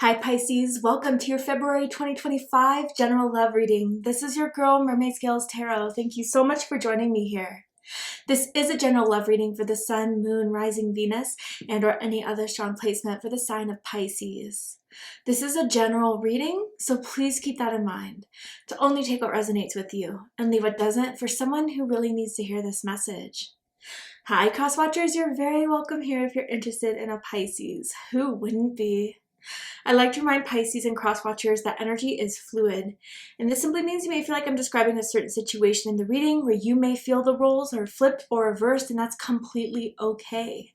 Hi Pisces, welcome to your February 2025 general love reading. This is your girl Mermaid Scales Tarot. Thank you so much for joining me here. This is a general love reading for the Sun, Moon, Rising Venus, and or any other strong placement for the sign of Pisces. This is a general reading, so please keep that in mind, to only take what resonates with you and leave what doesn't for someone who really needs to hear this message. Hi Crosswatchers, you're very welcome here if you're interested in a Pisces. Who wouldn't be? I like to remind Pisces and Crosswatchers that energy is fluid, and this simply means you may feel like I'm describing a certain situation in the reading where you may feel the roles are flipped or reversed, and that's completely okay.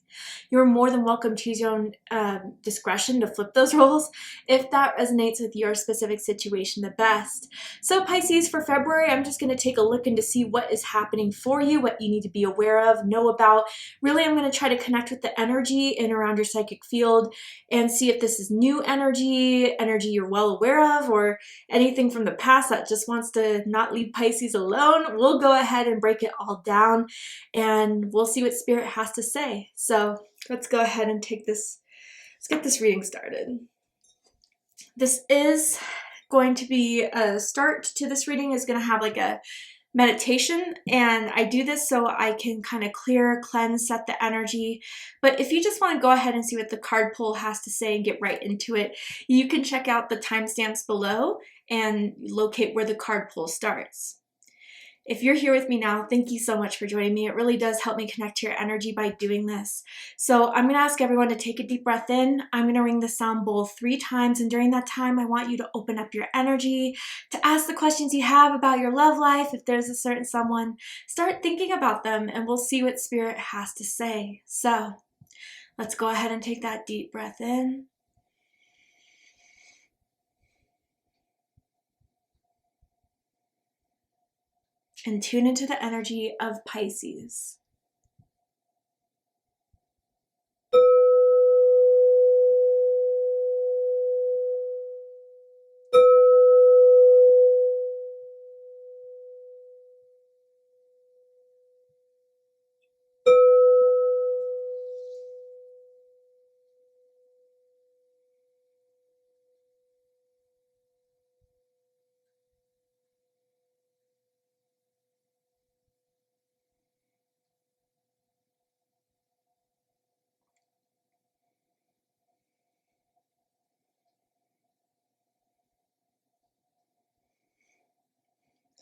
You're more than welcome to use your own discretion to flip those roles if that resonates with your specific situation the best. So Pisces, for February, I'm just going to take a look into see what is happening for you, what you need to be aware of, know about. Really, I'm going to try to connect with the energy in around your psychic field and see if this is new energy you're well aware of, or anything from the past that just wants to not leave Pisces alone. We'll go ahead and break it all down and we'll see what Spirit has to say. So let's go ahead and let's get this reading started. This is going to be a start to this reading is going to have like a meditation, and I do this so I can kind of clear, cleanse, set the energy. But if you just want to go ahead and see what the card pull has to say and get right into it, you can check out the timestamps below and locate where the card pull starts. If you're here with me now, thank you so much for joining me. It really does help me connect to your energy by doing this. So I'm going to ask everyone to take a deep breath in. I'm going to ring the sound bowl 3 times, and during that time, I want you to open up your energy, to ask the questions you have about your love life. If there's a certain someone, start thinking about them, and we'll see what Spirit has to say. So let's go ahead and take that deep breath in. And tune into the energy of Pisces.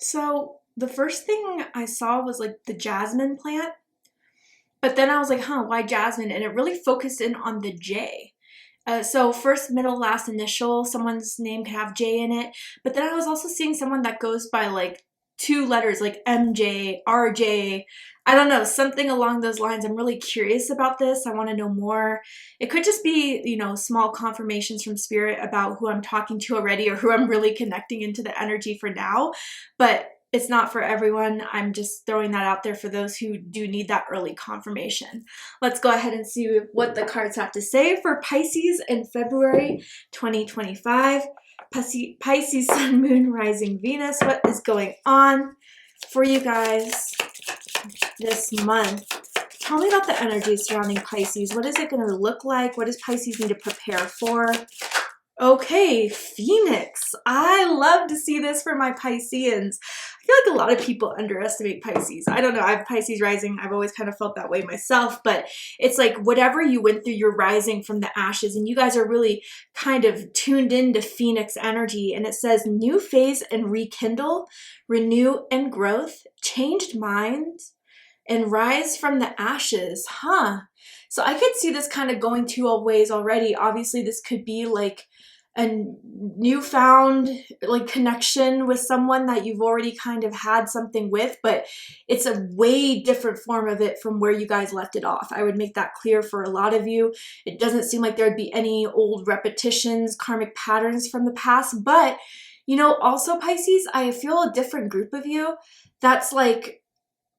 So the first thing I saw was like the jasmine plant, but then I was like, why jasmine? And it really focused in on the J. So first, middle, last initial, someone's name could have J in it, but then I was also seeing someone that goes by like 2 letters, like MJ, RJ, I don't know, something along those lines. I'm really curious about this. I want to know more. It could just be, small confirmations from Spirit about who I'm talking to already or who I'm really connecting into the energy for now, but it's not for everyone. I'm just throwing that out there for those who do need that early confirmation. Let's go ahead and see what the cards have to say for Pisces in February 2025. Pisces, Sun, Moon, Rising, Venus. What is going on for you guys this month? Tell me about the energy surrounding Pisces. What is it going to look like? What does Pisces need to prepare for? Okay, Phoenix. I love to see this for my Pisceans. I feel like a lot of people underestimate Pisces. I don't know. I have Pisces rising. I've always kind of felt that way myself, but it's like whatever you went through, you're rising from the ashes, and you guys are really kind of tuned into Phoenix energy. And it says new phase and rekindle, renew and growth, changed minds, and rise from the ashes. So I could see this kind of going 2 ways already. Obviously, this could be like a newfound like connection with someone that you've already kind of had something with, but it's a way different form of it from where you guys left it off. I would make that clear for a lot of you. It doesn't seem like there would be any old repetitions, karmic patterns from the past, but also Pisces, I feel a different group of you that's like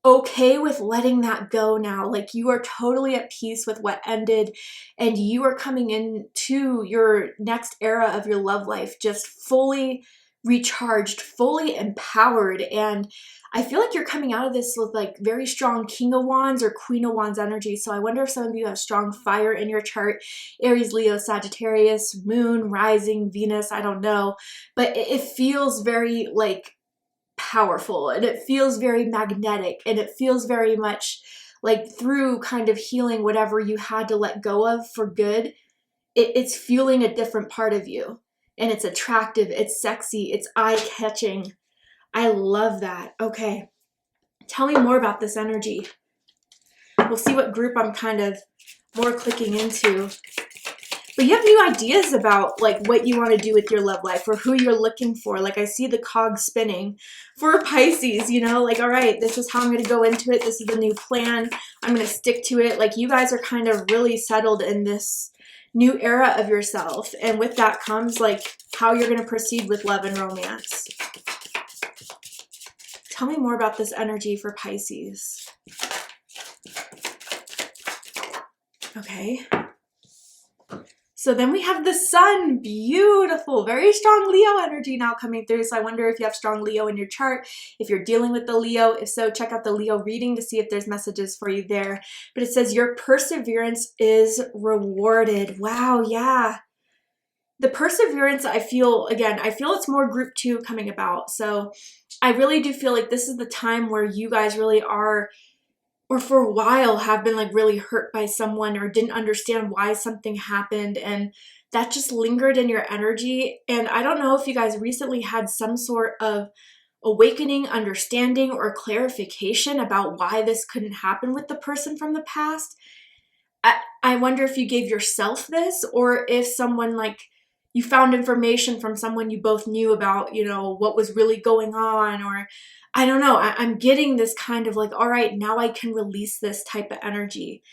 okay with letting that go now. Like you are totally at peace with what ended, and you are coming into your next era of your love life just fully recharged, fully empowered. And I feel like you're coming out of this with like very strong King of Wands or Queen of Wands energy. So I wonder if some of you have strong fire in your chart, Aries, Leo, Sagittarius, Moon, Rising, Venus, I don't know. But it feels very like powerful, and it feels very magnetic, and it feels very much like through kind of healing whatever you had to let go of for good, it's fueling a different part of you. And it's attractive, it's sexy, it's eye-catching. I love that. Okay, tell me more about this energy. We'll see what group I'm kind of more clicking into. But you have new ideas about like what you want to do with your love life or who you're looking for. Like I see the cog spinning for Pisces, you know, like, all right, this is how I'm going to go into it. This is the new plan. I'm going to stick to it. Like you guys are kind of really settled in this new era of yourself. And with that comes like how you're going to proceed with love and romance. Tell me more about this energy for Pisces. Okay. So then we have the sun. Beautiful. Very strong Leo energy now coming through. So I wonder if you have strong Leo in your chart, if you're dealing with the Leo. If so, check out the Leo reading to see if there's messages for you there. But it says your perseverance is rewarded. Wow, yeah. The perseverance, I feel, again, I feel it's more group 2 coming about. So I really do feel like this is the time where you guys really are, or for a while have been like really hurt by someone or didn't understand why something happened, and that just lingered in your energy. And I don't know if you guys recently had some sort of awakening, understanding, or clarification about why this couldn't happen with the person from the past. I wonder if you gave yourself this, or if someone like you found information from someone you both knew about, you know, what was really going on, or I don't know. I'm getting this kind of like, all right, now I can release this type of energy.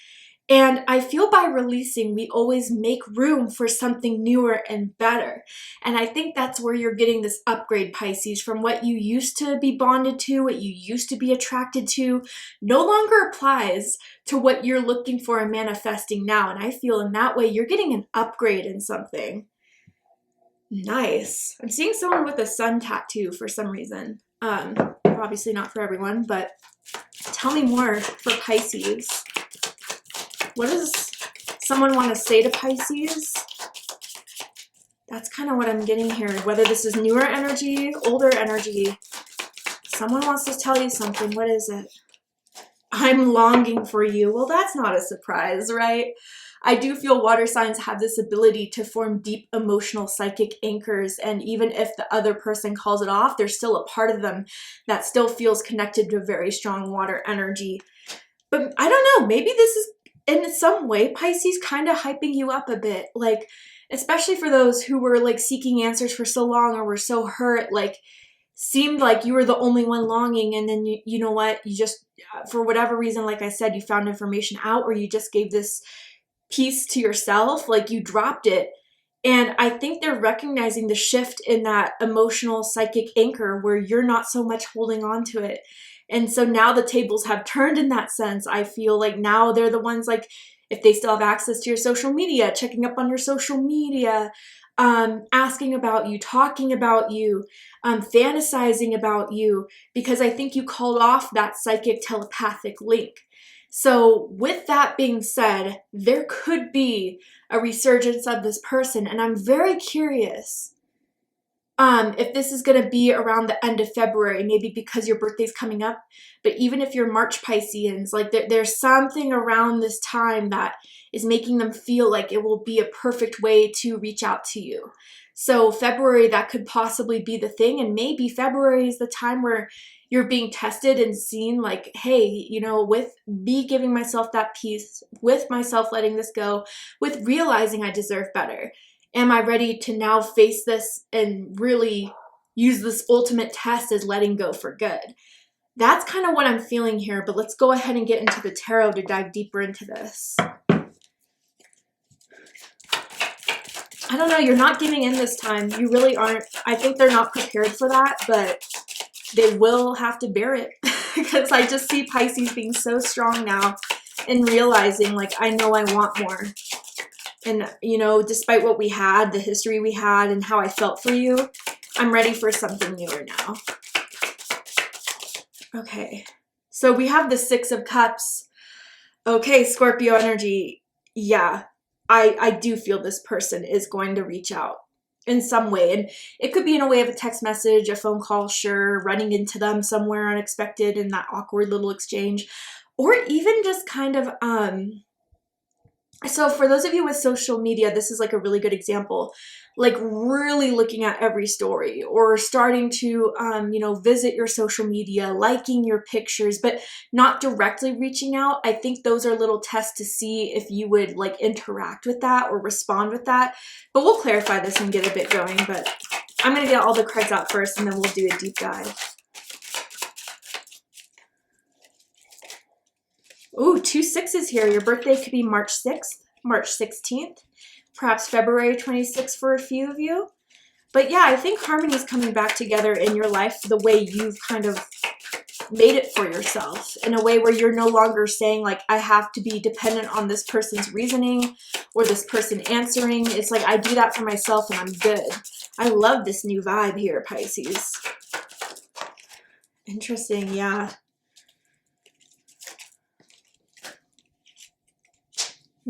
And I feel by releasing, we always make room for something newer and better. And I think that's where you're getting this upgrade, Pisces, from what you used to be bonded to, what you used to be attracted to, no longer applies to what you're looking for and manifesting now. And I feel in that way, you're getting an upgrade in something. Nice. I'm seeing someone with a sun tattoo for some reason. Obviously not for everyone, but tell me more for Pisces. What does someone want to say to Pisces? That's kind of what I'm getting here. Whether this is newer energy, older energy. Someone wants to tell you something. What is it? I'm longing for you. Well, that's not a surprise, right? I do feel water signs have this ability to form deep emotional psychic anchors, and even if the other person calls it off, there's still a part of them that still feels connected to very strong water energy. But I don't know, maybe this is in some way Pisces kind of hyping you up a bit, like especially for those who were like seeking answers for so long or were so hurt, like seemed like you were the only one longing, and then you know what, you just for whatever reason, like I said, you found information out, or you just gave this piece to yourself, like you dropped it. And I think they're recognizing the shift in that emotional psychic anchor where you're not so much holding on to it. And so now the tables have turned in that sense. I feel like now they're the ones, like if they still have access to your social media, checking up on your social media, asking about you, talking about you, fantasizing about you, because I think you called off that psychic telepathic link. So with that being said, there could be a resurgence of this person, and I'm very curious if this is going to be around the end of February, maybe because your birthday's coming up, but even if you're March Pisceans, like there's something around this time that is making them feel like it will be a perfect way to reach out to you. So February, that could possibly be the thing, and maybe February is the time where you're being tested and seen like, hey, you know, with me giving myself that peace, with myself letting this go, with realizing I deserve better. Am I ready to now face this and really use this ultimate test as letting go for good? That's kind of what I'm feeling here, but let's go ahead and get into the tarot to dive deeper into this. I don't know, you're not giving in this time. You really aren't. I think they're not prepared for that, but they will have to bear it because I just see Pisces being so strong now and realizing like, I know I want more. And, you know, despite what we had, the history we had and how I felt for you, I'm ready for something newer now. Okay, so we have the Six of Cups. Okay, Scorpio energy. Yeah, I do feel this person is going to reach out in some way. And it could be in a way of a text message, a phone call, sure, running into them somewhere unexpected in that awkward little exchange, or even just kind of, so for those of you with social media, this is like a really good example, like really looking at every story or starting to, you know, visit your social media, liking your pictures, but not directly reaching out. I think those are little tests to see if you would like interact with that or respond with that. But we'll clarify this and get a bit going, but I'm going to get all the cards out first and then we'll do a deep dive. Ooh, 2 6s here. Your birthday could be March 6th, March 16th, perhaps February 26th for a few of you. But yeah, I think harmony is coming back together in your life the way you've kind of made it for yourself, in a way where you're no longer saying like, I have to be dependent on this person's reasoning or this person answering. It's like, I do that for myself and I'm good. I love this new vibe here, Pisces. Interesting, yeah.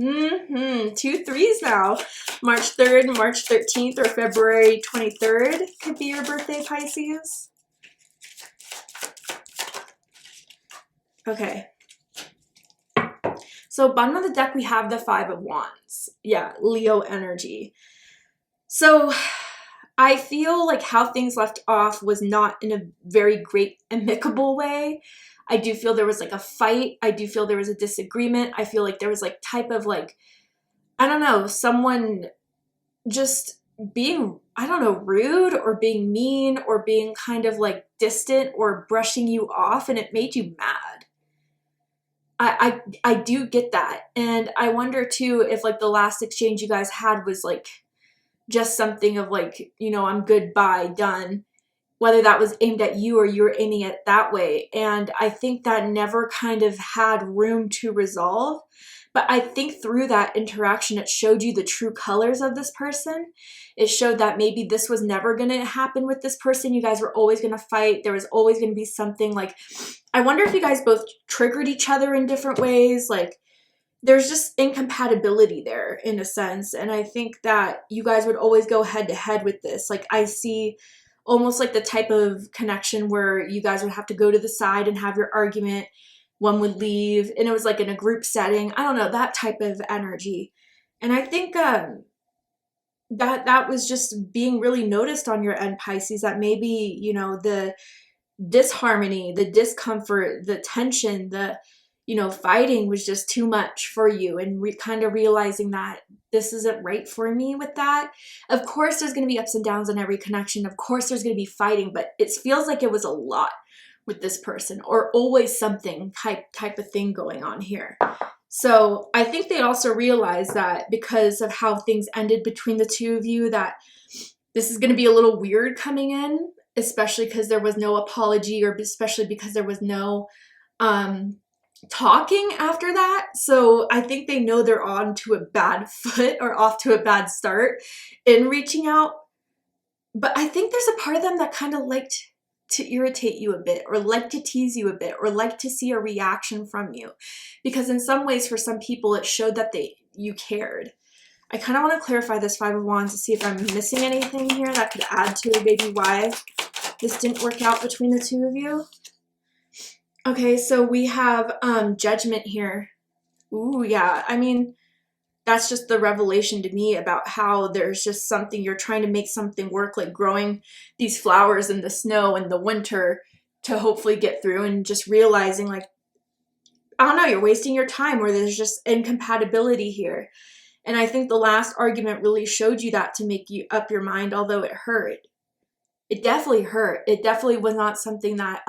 2 3s now. March 3rd, March 13th, or February 23rd could be your birthday, Pisces. Okay. So bottom of the deck, we have the 5 of Wands. Yeah, Leo energy. So I feel like how things left off was not in a very great amicable way. I do feel there was like a fight. I do feel there was a disagreement. I feel like there was like type of like, I don't know, someone just being, I don't know, rude or being mean or being kind of like distant or brushing you off, and it made you mad. I do get that. And I wonder too if like the last exchange you guys had was like just something of like, you know, I'm good, bye, done. Whether that was aimed at you or you were aiming it that way. And I think that never kind of had room to resolve. But I think through that interaction, it showed you the true colors of this person. It showed that maybe this was never going to happen with this person. You guys were always going to fight. There was always going to be something like, I wonder if you guys both triggered each other in different ways. Like there's just incompatibility there in a sense. And I think that you guys would always go head to head with this. Like I see almost like the type of connection where you guys would have to go to the side and have your argument. One would leave, and it was like in a group setting. I don't know, that type of energy. And I think that was just being really noticed on your end, Pisces, that maybe, you know, the disharmony, the discomfort, the tension, the, you know, fighting was just too much for you, and kind of realizing that this isn't right for me with that. Of course, there's going to be ups and downs in every connection. Of course, there's going to be fighting, but it feels like it was a lot with this person, or always something type of thing going on here. So I think they also realized that because of how things ended between the two of you, that this is going to be a little weird coming in, especially because there was no apology, or especially because there was no talking after that. So I think they know they're on to a bad foot, or off to a bad start in reaching out. But I think there's a part of them that kind of liked to irritate you a bit, or like to tease you a bit, or like to see a reaction from you, because in some ways for some people it showed that you cared. I kind of want to clarify this 5 of Wands to see if I'm missing anything here that could add to maybe why this didn't work out between the two of you. Okay, so we have Judgment here. Ooh, yeah. I mean, that's just the revelation to me about how there's just something, you're trying to make something work, like growing these flowers in the snow in the winter to hopefully get through, and just realizing like, I don't know, you're wasting your time, or there's just incompatibility here. And I think the last argument really showed you that, to make you up your mind, although it hurt. It definitely hurt. It definitely was not something that,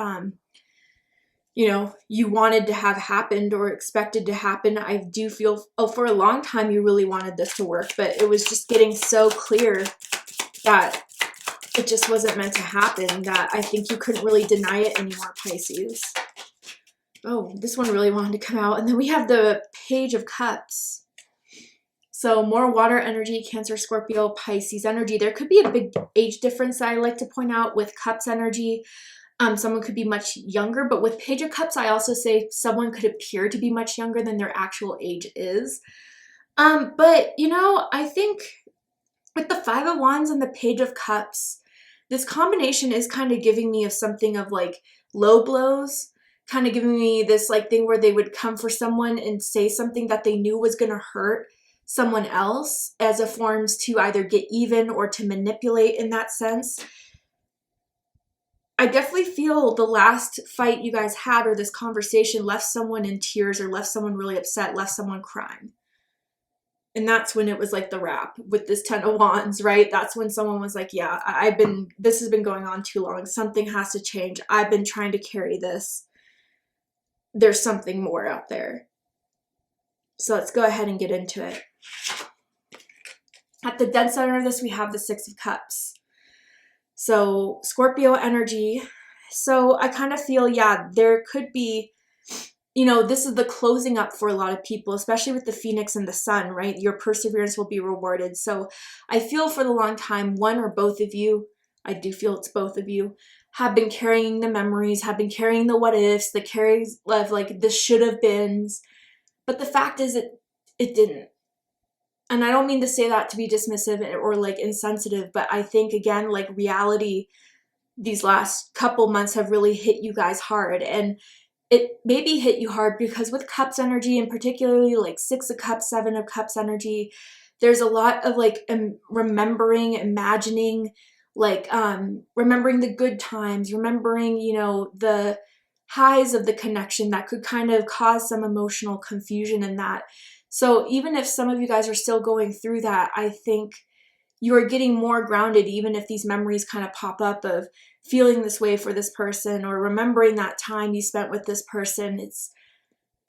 you know, you wanted to have happened or expected to happen. I do feel, for a long time you really wanted this to work, but it was just getting so clear that it just wasn't meant to happen, that I think you couldn't really deny it anymore, Pisces. Oh, this one really wanted to come out. And then we have the Page of Cups. So more water energy, Cancer, Scorpio, Pisces energy. There could be a big age difference that I like to point out with Cups energy. Someone could be much younger, but with Page of Cups, I also say someone could appear to be much younger than their actual age is. But, you know, I think with the Five of Wands and the Page of Cups, this combination is kind of giving me of something of like low blows, kind of giving me this like thing where they would come for someone and say something that they knew was going to hurt someone else as a forms to either get even or to manipulate in that sense. I definitely feel the last fight you guys had or this conversation left someone in tears or left someone really upset, left someone crying. And that's when it was like the wrap with this Ten of Wands, right? That's when someone was like, yeah, this has been going on too long. Something has to change. I've been trying to carry this. There's something more out there. So let's go ahead and get into it. At the dead center of this, we have the Six of Cups. So Scorpio energy. So I kind of feel, yeah, there could be, you know, this is the closing up for a lot of people, especially with the Phoenix and the Sun, right? Your perseverance will be rewarded. So I feel for the long time, one or both of you, I do feel it's both of you, have been carrying the memories, have been carrying the what ifs, the carries of like the should have beens. But the fact is it didn't. And I don't mean to say that to be dismissive or like insensitive, but I think again, like reality, these last couple months have really hit you guys hard. And it maybe hit you hard because with Cups energy and particularly like Six of Cups, Seven of Cups energy, there's a lot of like remembering, imagining, like remembering the good times, remembering, you know, the highs of the connection that could kind of cause some emotional confusion in that. So even if some of you guys are still going through that, I think you are getting more grounded, even if these memories kind of pop up of feeling this way for this person or remembering that time you spent with this person. It's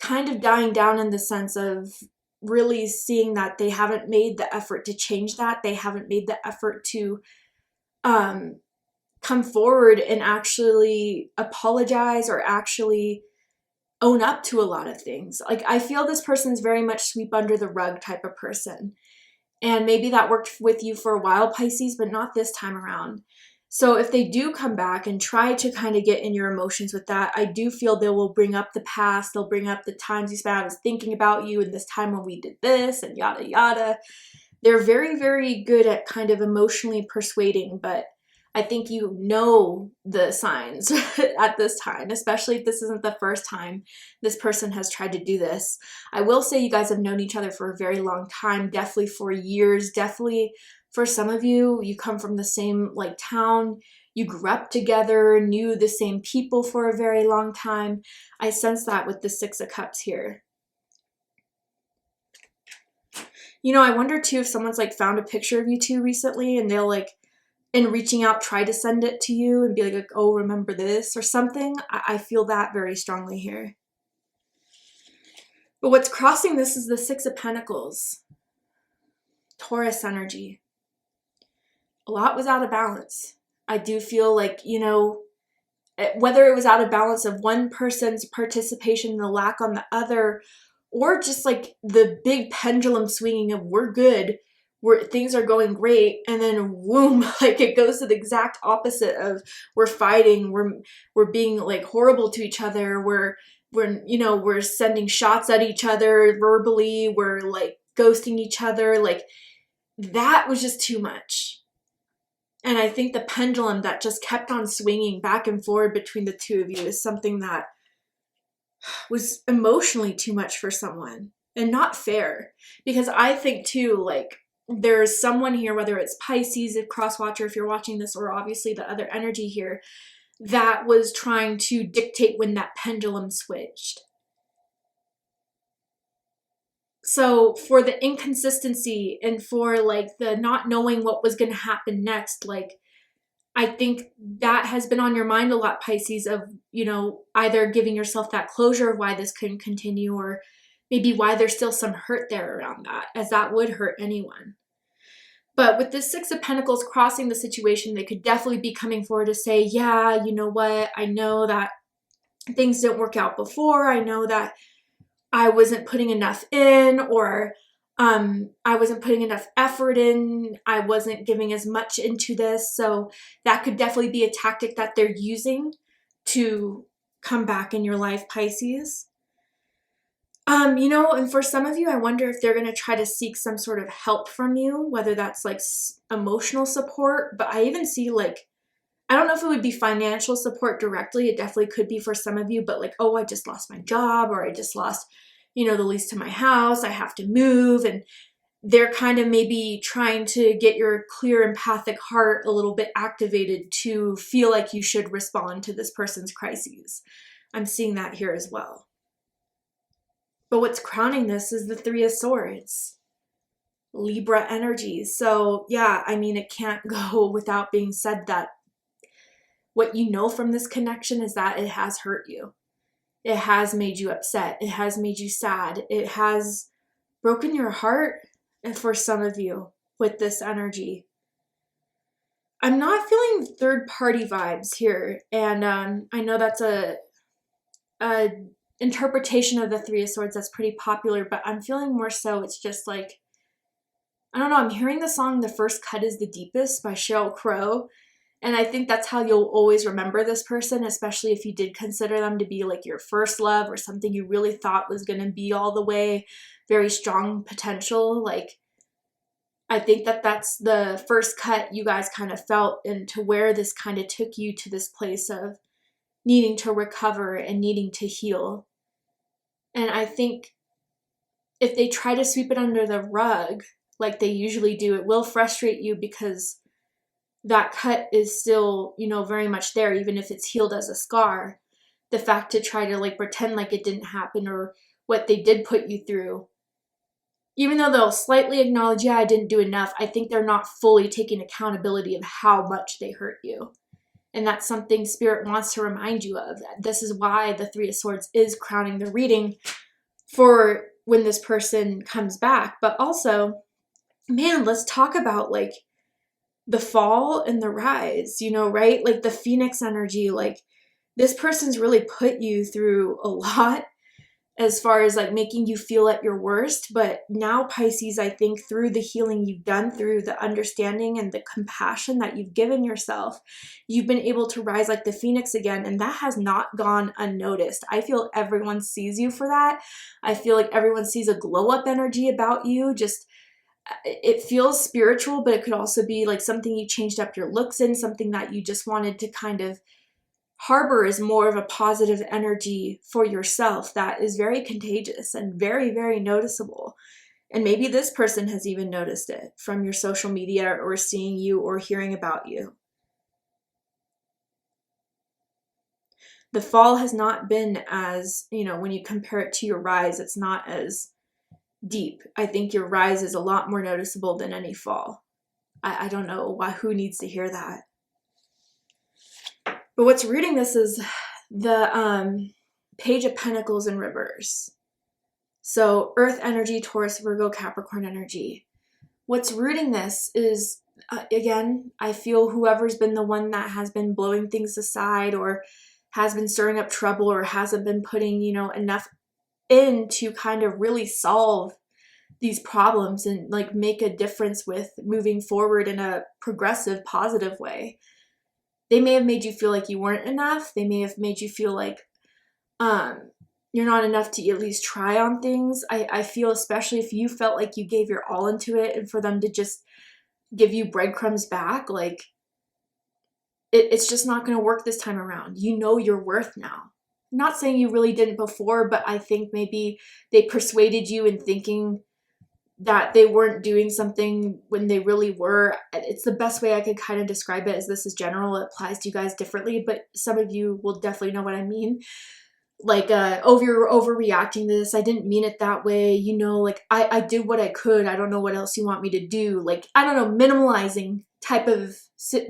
kind of dying down in the sense of really seeing that they haven't made the effort to change that. They haven't made the effort to come forward and actually apologize or actually own up to a lot of things. Like I feel this person's very much sweep under the rug type of person. And maybe that worked with you for a while, Pisces, but not this time around. So if they do come back and try to kind of get in your emotions with that, I do feel they will bring up the past. They'll bring up the times you spent, I was thinking about you and this time when we did this and yada, yada. They're very, very good at kind of emotionally persuading, but I think you know the signs at this time, especially if this isn't the first time this person has tried to do this. I will say you guys have known each other for a very long time, definitely for years, definitely for some of you, you come from the same like town, you grew up together, knew the same people for a very long time. I sense that with the Six of Cups here. You know, I wonder too if someone's like found a picture of you two recently and they'll like, and reaching out, try to send it to you and be like, oh, remember this or something. I feel that very strongly here. But what's crossing this is the Six of Pentacles. Taurus energy. A lot was out of balance. I do feel like, you know, whether it was out of balance of one person's participation and the lack on the other, or just like the big pendulum swinging of we're good, where things are going great, and then whoom, like it goes to the exact opposite of we're fighting, we're being like horrible to each other, we're you know, we're sending shots at each other verbally, we're like ghosting each other. Like that was just too much. And I think the pendulum that just kept on swinging back and forward between the two of you is something that was emotionally too much for someone and not fair. Because I think too, like, there's someone here, whether it's Pisces, a Crosswatcher, if you're watching this, or obviously the other energy here, that was trying to dictate when that pendulum switched. So for the inconsistency and for like the not knowing what was going to happen next, like I think that has been on your mind a lot, Pisces, of, you know, either giving yourself that closure of why this couldn't continue or maybe why there's still some hurt there around that, as that would hurt anyone. But with this Six of Pentacles crossing the situation, they could definitely be coming forward to say, yeah, you know what? I know that things didn't work out before. I know that I wasn't putting enough in, or I wasn't putting enough effort in. I wasn't giving as much into this. So that could definitely be a tactic that they're using to come back in your life, Pisces. And for some of you, I wonder if they're going to try to seek some sort of help from you, whether that's like emotional support, but I even see like, I don't know if it would be financial support directly. It definitely could be for some of you, but like, oh, I just lost my job, or I just lost, the lease to my house. I have to move. And they're kind of maybe trying to get your clear empathic heart a little bit activated to feel like you should respond to this person's crises. I'm seeing that here as well. But what's crowning this is the Three of Swords, Libra energy. So yeah, I mean, it can't go without being said that what you know from this connection is that it has hurt you. It has made you upset. It has made you sad. It has broken your heart. And for some of you with this energy, I'm not feeling third party vibes here. And I know that's a interpretation of the Three of Swords that's pretty popular, but I'm feeling more so it's just like, I don't know, I'm hearing the song The First Cut is the Deepest by Sheryl Crow, and I think that's how you'll always remember this person, especially if you did consider them to be like your first love or something you really thought was going to be all the way, very strong potential. Like, I think that's the first cut you guys kind of felt into where this kind of took you to this place of needing to recover and needing to heal. And I think if they try to sweep it under the rug, like they usually do, it will frustrate you because that cut is still, very much there, even if it's healed as a scar. The fact to try to like pretend like it didn't happen or what they did put you through, even though they'll slightly acknowledge, yeah, I didn't do enough, I think they're not fully taking accountability of how much they hurt you. And that's something Spirit wants to remind you of. This is why the Three of Swords is crowning the reading for when this person comes back. But also, man, let's talk about like the fall and the rise, right? Like the Phoenix energy, like this person's really put you through a lot as far as like making you feel at your worst. But now, Pisces, I think through the healing you've done, through the understanding and the compassion that you've given yourself, you've been able to rise like the Phoenix again. And that has not gone unnoticed. I feel everyone sees you for that. I feel like everyone sees a glow up energy about you. Just, it feels spiritual, but it could also be like something you changed up your looks in, something that you just wanted to kind of harbor is more of a positive energy for yourself that is very contagious and very, very noticeable. And maybe this person has even noticed it from your social media or seeing you or hearing about you. The fall has not been as, when you compare it to your rise, it's not as deep. I think your rise is a lot more noticeable than any fall. I don't know who needs to hear that. But what's rooting this is the Page of Pentacles in reverse. So Earth energy, Taurus, Virgo, Capricorn energy. What's rooting this is, again, I feel whoever's been the one that has been blowing things aside or has been stirring up trouble or hasn't been putting, enough in to kind of really solve these problems and like make a difference with moving forward in a progressive, positive way. They may have made you feel like you weren't enough. They may have made you feel like you're not enough to at least try on things. I feel especially if you felt like you gave your all into it and for them to just give you breadcrumbs back, like it's just not going to work this time around. You know your worth now. I'm not saying you really didn't before, but I think maybe they persuaded you in thinking that they weren't doing something when they really were. It's the best way I could kind of describe it, as this is general. It applies to you guys differently, but some of you will definitely know what I mean. Like, you're overreacting to this. I didn't mean it that way. Like I did what I could. I don't know what else you want me to do. Like, I don't know, minimalizing type of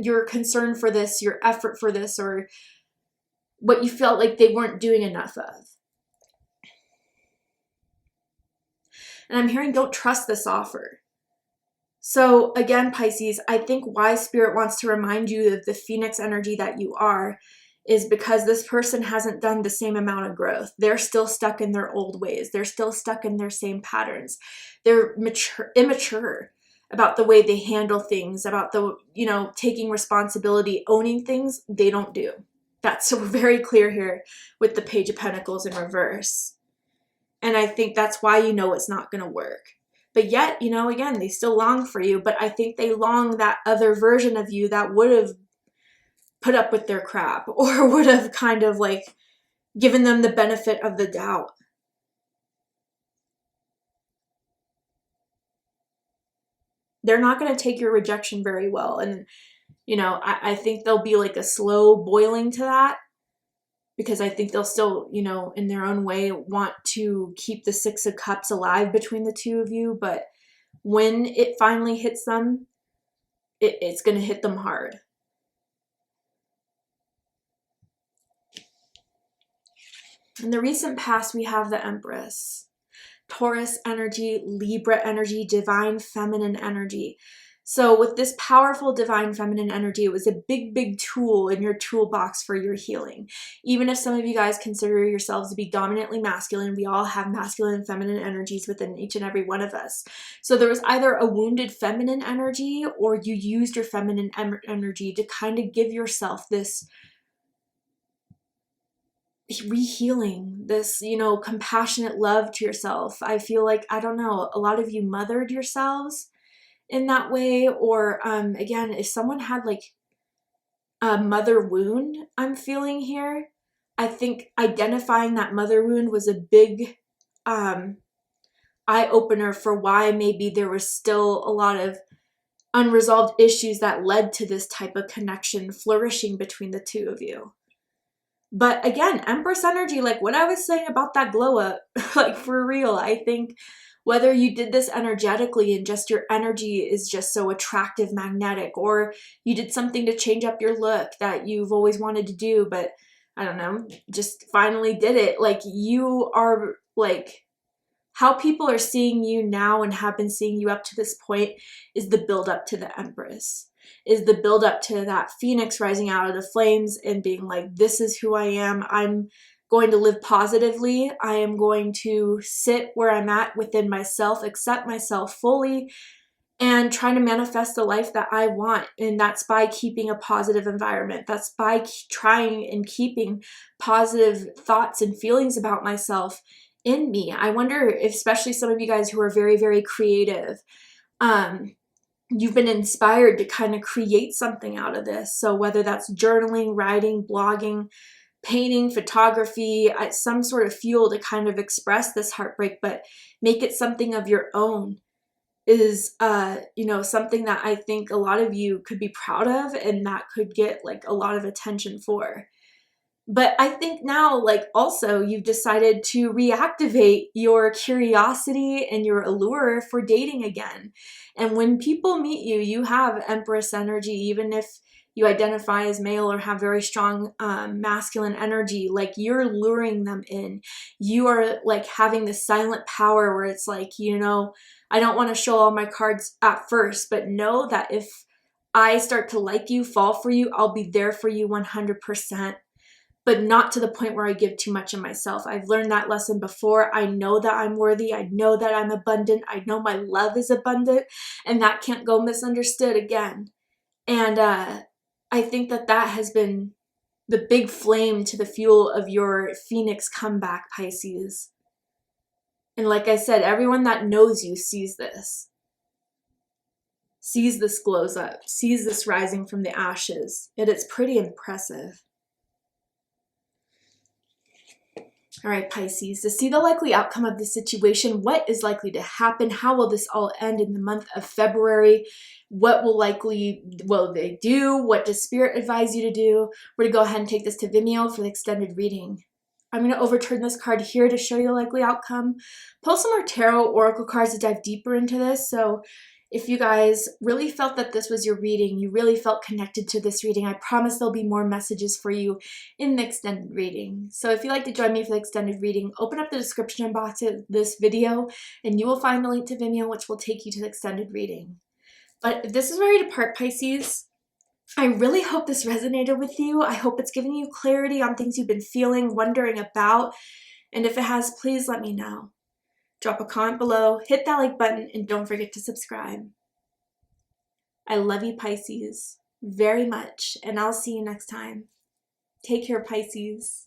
your concern for this, your effort for this, or what you felt like they weren't doing enough of. And I'm hearing don't trust this offer. So again, Pisces, I think why Spirit wants to remind you of the Phoenix energy that you are is because this person hasn't done the same amount of growth. They're still stuck in their old ways. They're still stuck in their same patterns. They're immature about the way they handle things, about the, taking responsibility, owning things. They don't do. That's so very clear here with the Page of Pentacles in reverse. And I think that's why it's not going to work. But yet, again, they still long for you. But I think they long that other version of you that would have put up with their crap or would have kind of like given them the benefit of the doubt. They're not going to take your rejection very well. And, I think there'll be like a slow boiling to that, because I think they'll still, in their own way want to keep the Six of Cups alive between the two of you. But when it finally hits them, it's going to hit them hard. In the recent past, we have the Empress, Taurus energy, Libra energy, divine feminine energy. So with this powerful divine feminine energy, it was a big, big tool in your toolbox for your healing. Even if some of you guys consider yourselves to be dominantly masculine, we all have masculine and feminine energies within each and every one of us. So there was either a wounded feminine energy, or you used your feminine energy to kind of give yourself this rehealing, this, compassionate love to yourself. I feel like, I don't know, a lot of you mothered yourselves in that way. Or again, if someone had like a mother wound, I'm feeling here, I think identifying that mother wound was a big eye-opener for why maybe there was still a lot of unresolved issues that led to this type of connection flourishing between the two of you. But again, Empress energy, like what I was saying about that glow up, like for real, I think whether you did this energetically and just your energy is just so attractive, magnetic, or you did something to change up your look that you've always wanted to do, but I don't know, just finally did it. Like you are like, how people are seeing you now and have been seeing you up to this point is the build up to the Empress, is the build up to that phoenix rising out of the flames and being like, this is who I am. I'm going to live positively. I am going to sit where I'm at within myself, accept myself fully, and trying to manifest the life that I want. And that's by keeping a positive environment. That's by trying and keeping positive thoughts and feelings about myself in me. I wonder if, especially some of you guys who are very, very creative, you've been inspired to kind of create something out of this. So whether that's journaling, writing, blogging, painting, photography, some sort of fuel to kind of express this heartbreak, but make it something of your own, is something that I think a lot of you could be proud of and that could get like a lot of attention for. But I think now, like, also you've decided to reactivate your curiosity and your allure for dating again. And when people meet you, you have Empress energy, even if you identify as male or have very strong masculine energy, like you're luring them in. You are like having this silent power where it's like, I don't want to show all my cards at first, but know that if I start to like you, fall for you, I'll be there for you 100%. But not to the point where I give too much of myself. I've learned that lesson before. I know that I'm worthy. I know that I'm abundant. I know my love is abundant, and that can't go misunderstood again. And I think that has been the big flame to the fuel of your Phoenix comeback, Pisces. And like I said, everyone that knows you sees this glows up, sees this rising from the ashes. It's pretty impressive. All right, Pisces, to see the likely outcome of the situation, what is likely to happen? How will this all end in the month of February? What will they do? What does Spirit advise you to do? We're going to go ahead and take this to Vimeo for the extended reading. I'm going to overturn this card here to show you the likely outcome. Pull some more tarot oracle cards to dive deeper into this. So if you guys really felt that this was your reading, you really felt connected to this reading, I promise there'll be more messages for you in the extended reading. So if you'd like to join me for the extended reading, open up the description box of this video and you will find the link to Vimeo, which will take you to the extended reading. But if this is where you depart, Pisces, I really hope this resonated with you. I hope it's given you clarity on things you've been feeling, wondering about. And if it has, please let me know. Drop a comment below, hit that like button, and don't forget to subscribe. I love you, Pisces, very much, and I'll see you next time. Take care, Pisces.